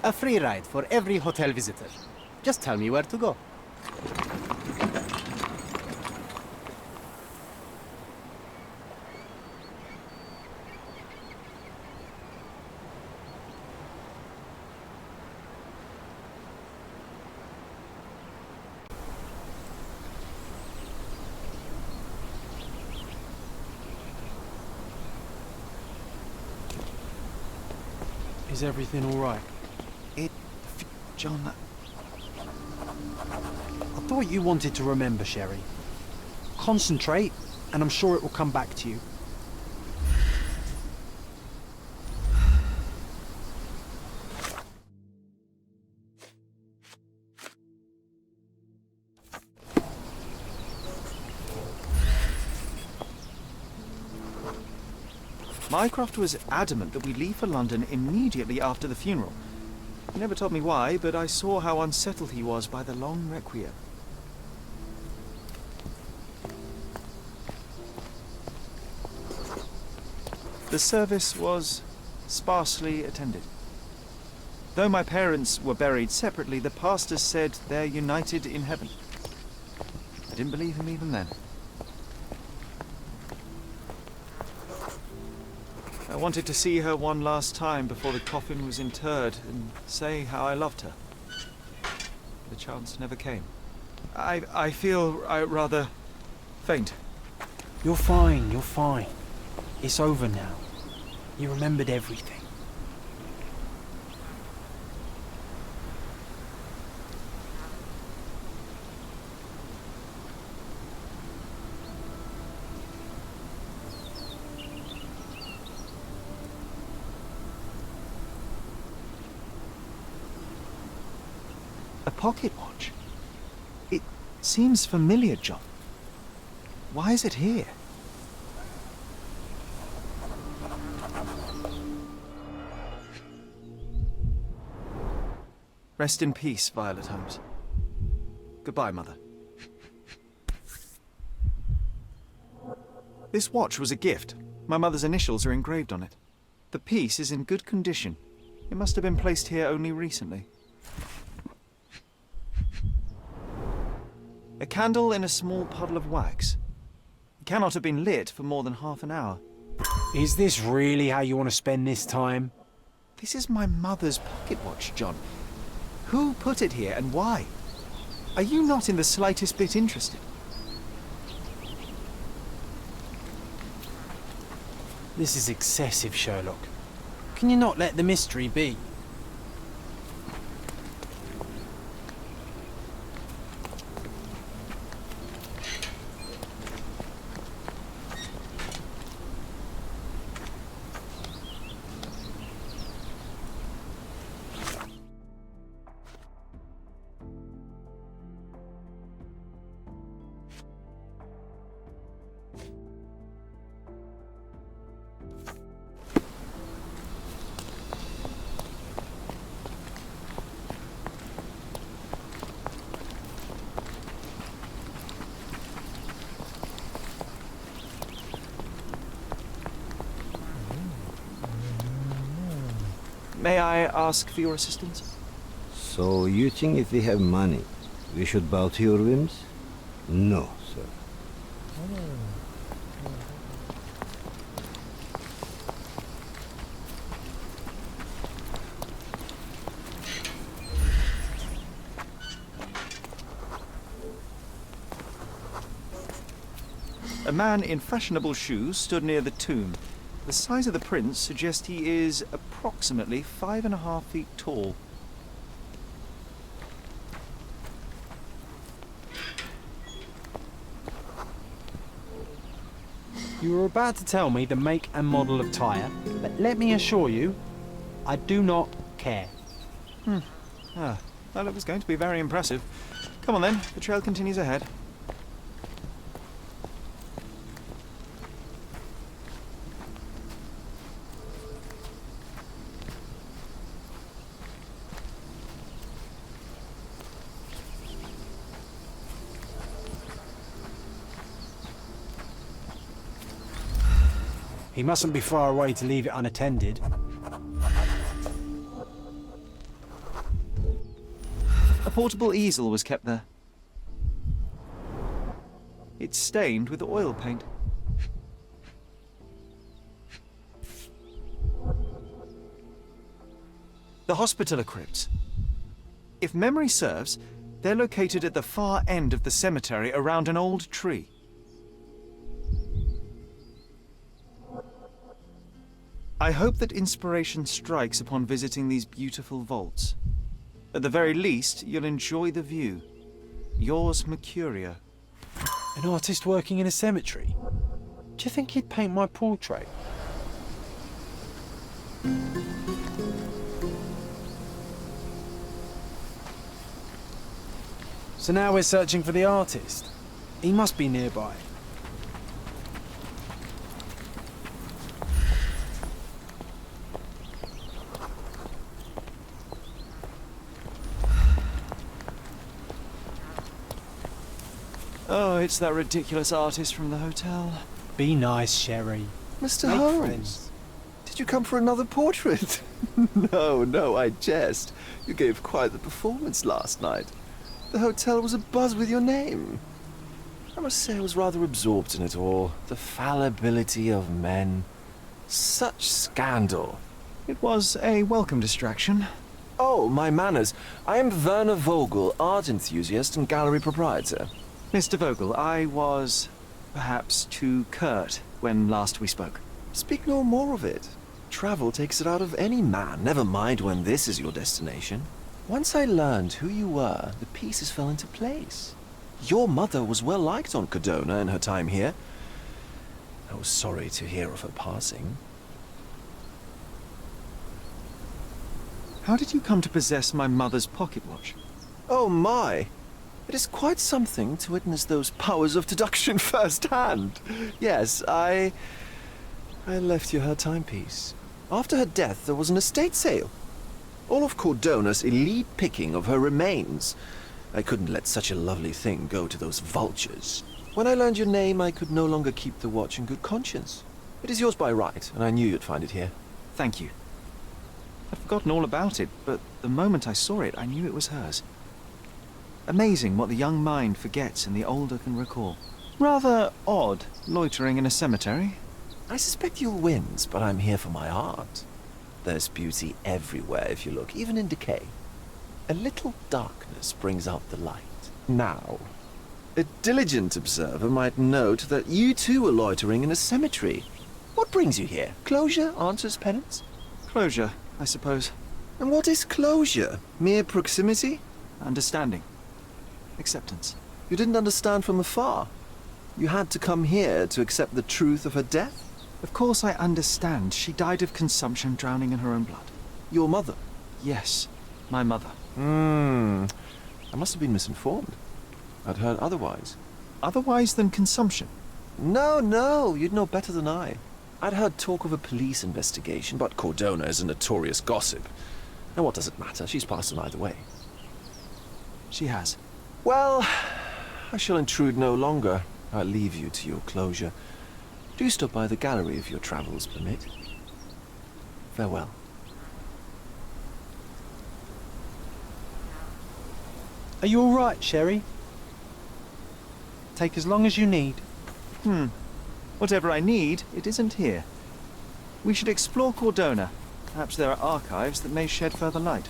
A free ride for every hotel visitor. Just tell me where to go. Is everything all right? John... I thought you wanted to remember, Sherry. Concentrate, and I'm sure it will come back to you. Mycroft was adamant that we leave for London immediately after the funeral. He never told me why, but I saw how unsettled he was by the long requiem. The service was sparsely attended. Though my parents were buried separately, the pastor said they're united in heaven. I didn't believe him even then. I wanted to see her one last time before the coffin was interred and say how I loved her. The chance never came. I feel rather faint. You're fine, you're fine. It's over now. You remembered everything. A pocket watch? It seems familiar, John. Why is it here? Rest in peace, Violet Holmes. Goodbye, Mother. This watch was a gift. My mother's initials are engraved on it. The piece is in good condition. It must have been placed here only recently. A candle in a small puddle of wax. It cannot have been lit for more than half an hour. Is this really how you want to spend this time? This is my mother's pocket watch, John. Who put it here and why? Are you not in the slightest bit interested? This is excessive, Sherlock. Can you not let the mystery be? May I ask for your assistance? So you think if we have money, we should bow to your whims? No, sir. A man in fashionable shoes stood near the tomb. The size of the prints suggests he is approximately 5.5 feet tall. You were about to tell me the make and model of tyre, but let me assure you, I do not care. Well, it was going to be very impressive. Come on then, the trail continues ahead. He mustn't be far away to leave it unattended. portable easel was kept there. It's stained with oil paint. The Hospitaller crypts. If memory serves, they're located at the far end of the cemetery around an old tree. I hope that inspiration strikes upon visiting these beautiful vaults. At the very least, you'll enjoy the view. Yours, Mercurio. An artist working in a cemetery? Do you think he'd paint my portrait? So now we're searching for the artist. He must be nearby. Oh, it's that ridiculous artist from the hotel. Be nice, Sherry. Mr. Make Holmes, friends. did you come for another portrait? No, I jest. You gave quite the performance last night. The hotel was abuzz with your name. I must say I was rather absorbed in it all. The fallibility of men. Such scandal. It was a welcome distraction. Oh, my manners. I am Werner Vogel, art enthusiast and gallery proprietor. Mr. Vogel, I was perhaps too curt when last we spoke. Speak no more of it. Travel takes it out of any man, never mind when this is your destination. Once I learned who you were, the pieces fell into place. Your mother was well liked on Codona in her time here. I was sorry to hear of her passing. How did you come to possess my mother's pocket watch? Oh my! It is quite something to witness those powers of deduction firsthand. Yes, I left you her timepiece. After her death, there was an estate sale. All of Cordona's elite picking of her remains. I couldn't let such a lovely thing go to those vultures. When I learned your name, I could no longer keep the watch in good conscience. It is yours by right, and I knew you'd find it here. Thank you. I'd forgotten all about it, but the moment I saw it, I knew it was hers. Amazing what the young mind forgets and the older can recall. Rather odd, loitering in a cemetery. I suspect you'll win, but I'm here for my art. There's beauty everywhere if you look, even in decay. A little darkness brings out the light. Now, a diligent observer might note that you too are loitering in a cemetery. What brings you here? Closure answers penance? Closure, I suppose. And what is closure? Mere proximity? Understanding. Acceptance. You didn't understand from afar. You had to come here to accept the truth of her death? Of course I understand. She died of consumption, drowning in her own blood. Your mother? Yes, my mother. I must have been misinformed. I'd heard otherwise. Otherwise than consumption? No, you'd know better than I. I'd heard talk of a police investigation, but Cordona is a notorious gossip. And what does it matter? She's passed on either way. She has. Well, I shall intrude no longer. I'll leave you to your closure. Do stop by the gallery if your travels permit. Farewell. Are you all right, Sherry? Take as long as you need. Whatever I need, it isn't here. We should explore Cordona. Perhaps there are archives that may shed further light.